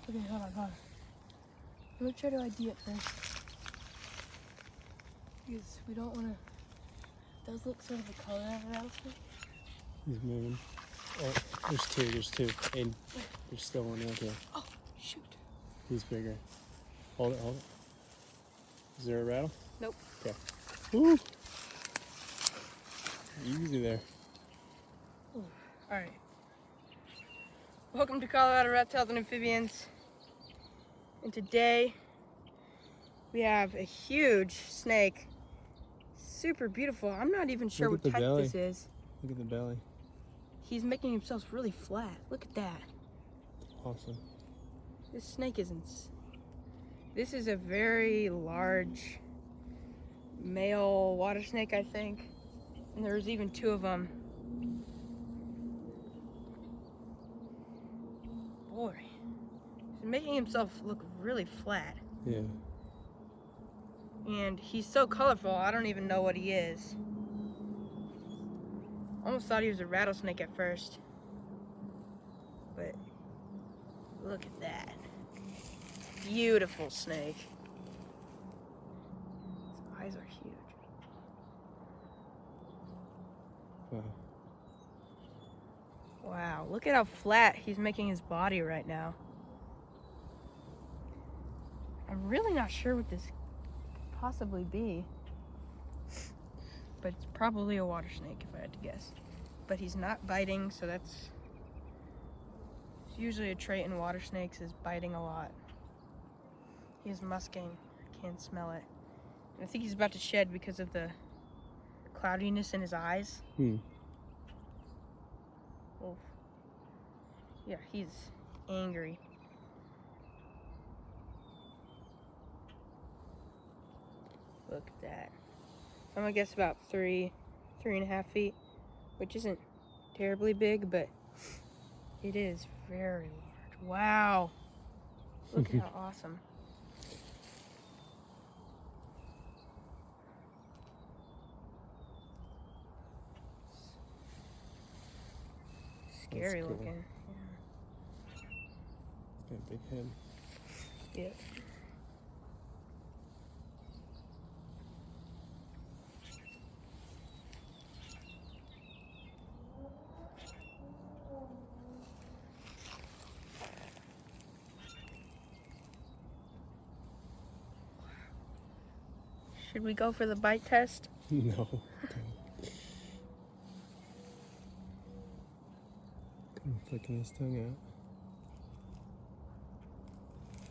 Okay, hold on. Let me try to ID it first. Because we don't want to... It does look sort of a color of a rattlesnake. He's moving. Oh, there's two. And there's still one right here. Oh, shoot. He's bigger. Hold it. Is there a rattle? Nope. Okay. Woo! Easy there. Ooh. All right. Welcome to Colorado Reptiles and Amphibians. And today we have a huge snake. Super beautiful. I'm not even sure what type this is. Look at the belly. He's making himself really flat. Look at that. Awesome. This snake isn't. This is a very large male water snake, I think. And there's even two of them. Boy, he's making himself look really flat. Yeah. And he's so colorful, I don't even know what he is. Almost thought he was a rattlesnake at first. But look at that. Beautiful snake. His eyes are huge. Wow. Wow, look at how flat he's making his body right now. I'm really not sure what this could possibly be. But it's probably a water snake if I had to guess. But he's not biting, so it's usually a trait in water snakes is biting a lot. He is musking. I can't smell it. And I think he's about to shed because of the cloudiness in his eyes. Oh. Yeah, he's angry. Look at that. So I'm gonna guess about 3.5 feet, which isn't terribly big, but it is very large. Wow. Look at how awesome. Scary cool. looking. Got a big head. Yeah. Should we go for the bite test? No. I'm flicking his tongue out.